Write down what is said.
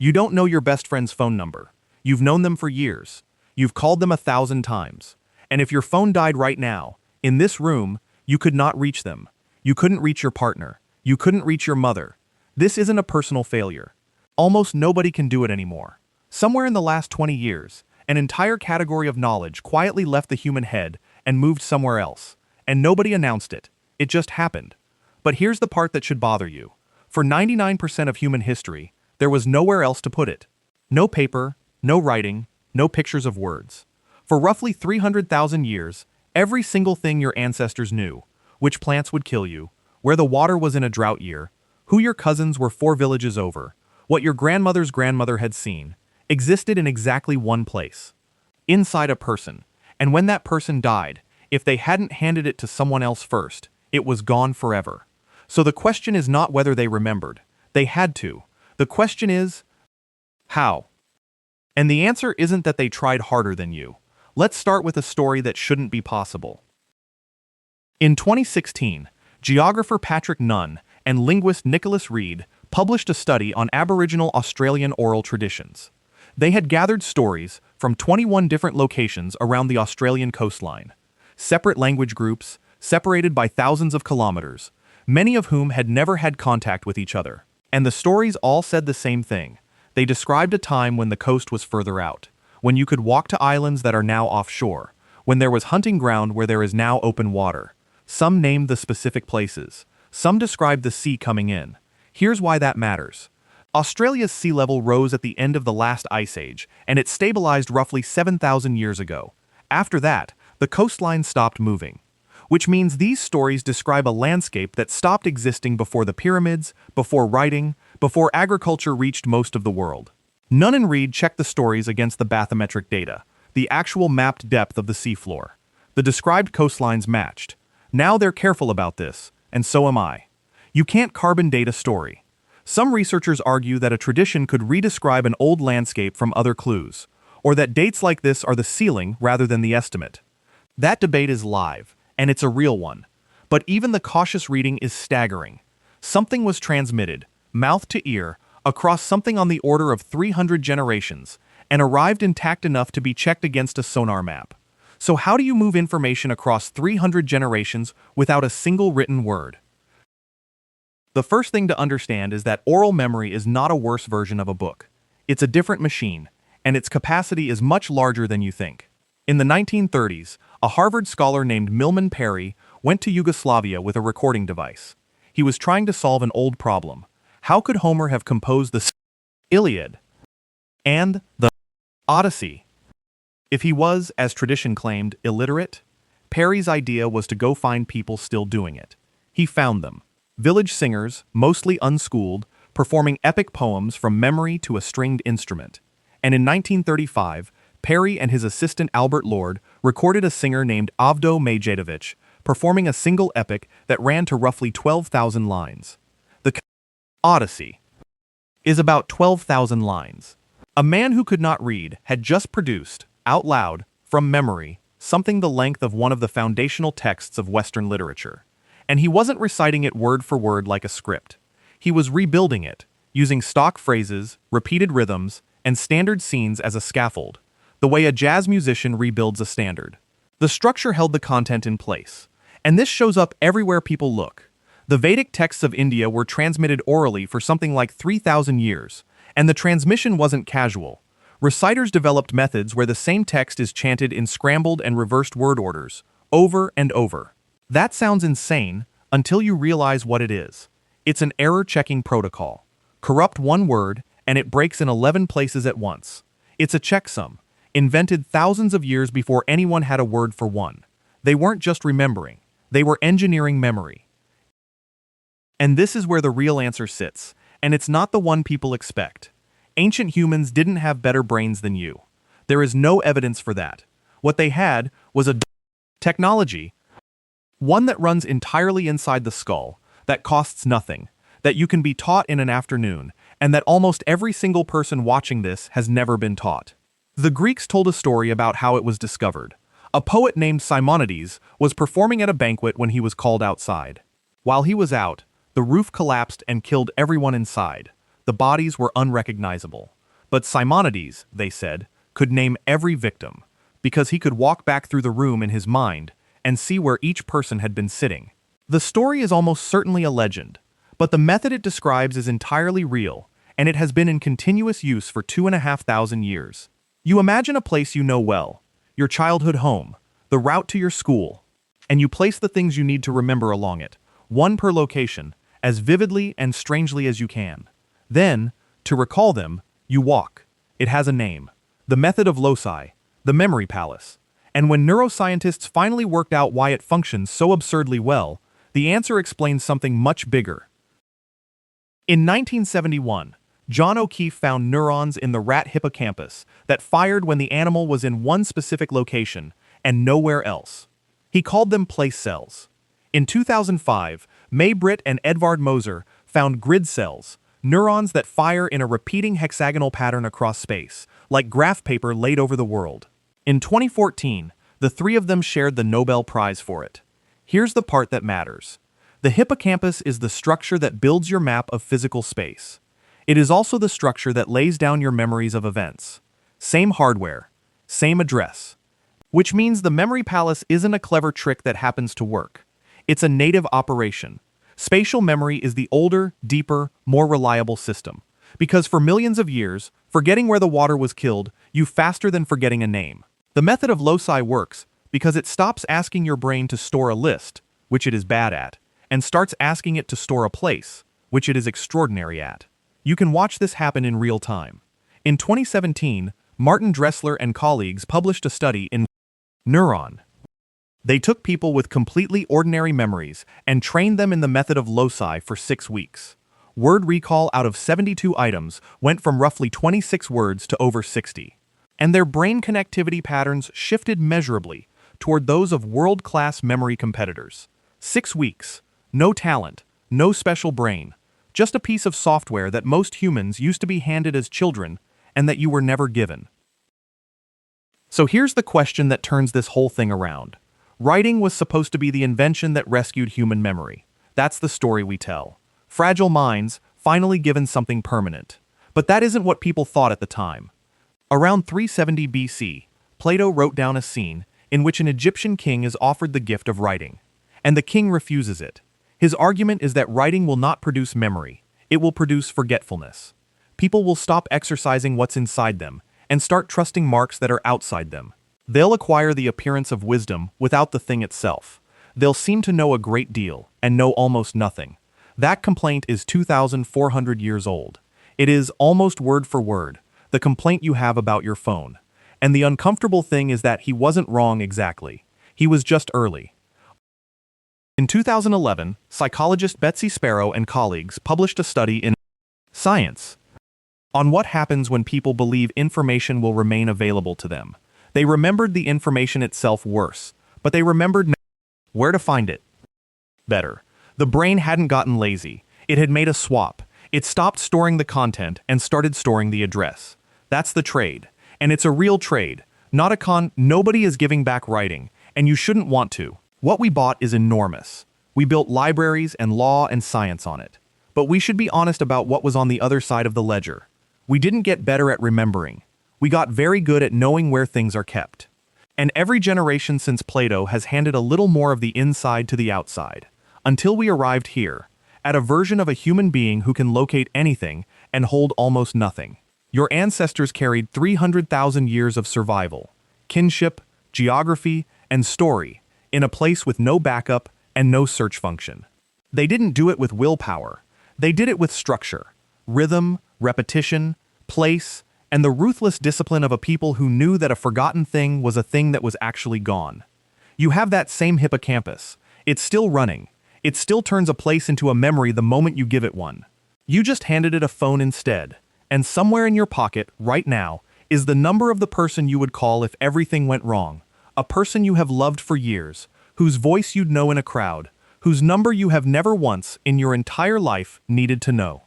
You don't know your best friend's phone number. You've known them for years. You've called them 1,000 times. And if your phone died right now, in this room, you could not reach them. You couldn't reach your partner. You couldn't reach your mother. This isn't a personal failure. Almost nobody can do it anymore. Somewhere in the last 20 years, an entire category of knowledge quietly left the human head and moved somewhere else. And nobody announced it. It just happened. But here's the part that should bother you. For 99% of human history, there was nowhere else to put it. No paper, no writing, no pictures of words. For roughly 300,000 years, every single thing your ancestors knew, which plants would kill you, where the water was in a drought year, who your cousins were 4 villages over, what your grandmother's grandmother had seen, existed in exactly one place. Inside a person. And when that person died, if they hadn't handed it to someone else first, it was gone forever. So the question is not whether they remembered. They had to. The question is, how? And the answer isn't that they tried harder than you. Let's start with a story that shouldn't be possible. In 2016, geographer Patrick Nunn and linguist Nicholas Reid published a study on Aboriginal Australian oral traditions. They had gathered stories from 21 different locations around the Australian coastline. Separate language groups, separated by thousands of kilometers, many of whom had never had contact with each other. And the stories all said the same thing. They described a time when the coast was further out, when you could walk to islands that are now offshore, when there was hunting ground where there is now open water. Some named the specific places. Some described the sea coming in. Here's why that matters. Australia's sea level rose at the end of the last ice age, and it stabilized roughly 7,000 years ago. After that, the coastline stopped moving. Which means these stories describe a landscape that stopped existing before the pyramids, before writing, before agriculture reached most of the world. Nunn and Reid checked the stories against the bathymetric data, the actual mapped depth of the seafloor. The described coastlines matched. Now they're careful about this, and so am I. You can't carbon date a story. Some researchers argue that a tradition could redescribe an old landscape from other clues, or that dates like this are the ceiling rather than the estimate. That debate is live. And it's a real one. But even the cautious reading is staggering. Something was transmitted, mouth to ear, across something on the order of 300 generations, and arrived intact enough to be checked against a sonar map. So how do you move information across 300 generations without a single written word? The first thing to understand is that oral memory is not a worse version of a book. It's a different machine, and its capacity is much larger than you think. In the 1930s, a Harvard scholar named Milman Parry went to Yugoslavia with a recording device. He was trying to solve an old problem. How could Homer have composed the Iliad and the Odyssey? If he was, as tradition claimed, illiterate, Parry's idea was to go find people still doing it. He found them. Village singers, mostly unschooled, performing epic poems from memory to a stringed instrument. And in 1935, Parry and his assistant Albert Lord recorded a singer named Avdo Majetovic performing a single epic that ran to roughly 12,000 lines. The Odyssey is about 12,000 lines. A man who could not read had just produced, out loud, from memory, something the length of one of the foundational texts of Western literature. And he wasn't reciting it word for word like a script. He was rebuilding it, using stock phrases, repeated rhythms, and standard scenes as a scaffold, the way a jazz musician rebuilds a standard. The structure held the content in place, and this shows up everywhere people look. The Vedic texts of India were transmitted orally for something like 3,000 years, and the transmission wasn't casual. Reciters developed methods where the same text is chanted in scrambled and reversed word orders, over and over. That sounds insane until you realize what it is. It's an error-checking protocol. Corrupt one word, and it breaks in 11 places at once. It's a checksum, invented thousands of years before anyone had a word for one. They weren't just remembering, they were engineering memory. And this is where the real answer sits, and it's not the one people expect. Ancient humans didn't have better brains than you. There is no evidence for that. What they had was a technology, one that runs entirely inside the skull, that costs nothing, that you can be taught in an afternoon, and that almost every single person watching this has never been taught. The Greeks told a story about how it was discovered. A poet named Simonides was performing at a banquet when he was called outside. While he was out, the roof collapsed and killed everyone inside. The bodies were unrecognizable. But Simonides, they said, could name every victim, because he could walk back through the room in his mind and see where each person had been sitting. The story is almost certainly a legend, but the method it describes is entirely real, and it has been in continuous use for 2,500 years. You imagine a place you know well, your childhood home, the route to your school, and you place the things you need to remember along it, one per location, as vividly and strangely as you can. Then, to recall them, you walk. It has a name. The method of loci, the memory palace. And when neuroscientists finally worked out why it functions so absurdly well, the answer explains something much bigger. In 1971, John O'Keefe found neurons in the rat hippocampus that fired when the animal was in one specific location and nowhere else. He called them place cells. In 2005, May Britt and Edvard Moser found grid cells, neurons that fire in a repeating hexagonal pattern across space, like graph paper laid over the world. In 2014, the three of them shared the Nobel Prize for it. Here's the part that matters. The hippocampus is the structure that builds your map of physical space. It is also the structure that lays down your memories of events. Same hardware, same address. Which means the memory palace isn't a clever trick that happens to work. It's a native operation. Spatial memory is the older, deeper, more reliable system. Because for millions of years, forgetting where the water was killed, you faster than forgetting a name. The method of loci works because it stops asking your brain to store a list, which it is bad at, and starts asking it to store a place, which it is extraordinary at. You can watch this happen in real time. In 2017, Martin Dressler and colleagues published a study in Neuron. They took people with completely ordinary memories and trained them in the method of loci for 6 weeks. Word recall out of 72 items went from roughly 26 words to over 60. And their brain connectivity patterns shifted measurably toward those of world-class memory competitors. 6 weeks, no talent, no special brain, just a piece of software that most humans used to be handed as children and that you were never given. So here's the question that turns this whole thing around. Writing was supposed to be the invention that rescued human memory. That's the story we tell. Fragile minds, finally given something permanent. But that isn't what people thought at the time. Around 370 BC, Plato wrote down a scene in which an Egyptian king is offered the gift of writing. And the king refuses it. His argument is that writing will not produce memory. It will produce forgetfulness. People will stop exercising what's inside them and start trusting marks that are outside them. They'll acquire the appearance of wisdom without the thing itself. They'll seem to know a great deal and know almost nothing. That complaint is 2,400 years old. It is, almost word for word, the complaint you have about your phone. And the uncomfortable thing is that he wasn't wrong exactly. He was just early. In 2011, psychologist Betsy Sparrow and colleagues published a study in Science on what happens when people believe information will remain available to them. They remembered the information itself worse, but they remembered where to find it better. The brain hadn't gotten lazy. It had made a swap. It stopped storing the content and started storing the address. That's the trade. And it's a real trade, not a con. Nobody is giving back writing, and you shouldn't want to. What we bought is enormous. We built libraries and law and science on it. But we should be honest about what was on the other side of the ledger. We didn't get better at remembering. We got very good at knowing where things are kept. And every generation since Plato has handed a little more of the inside to the outside, until we arrived here, at a version of a human being who can locate anything and hold almost nothing. Your ancestors carried 300,000 years of survival, kinship, geography, and story in a place with no backup and no search function. They didn't do it with willpower. They did it with structure, rhythm, repetition, place, and the ruthless discipline of a people who knew that a forgotten thing was a thing that was actually gone. You have that same hippocampus. It's still running. It still turns a place into a memory the moment you give it one. You just handed it a phone instead. And somewhere in your pocket, right now, is the number of the person you would call if everything went wrong. A person you have loved for years, whose voice you'd know in a crowd, whose number you have never once in your entire life needed to know.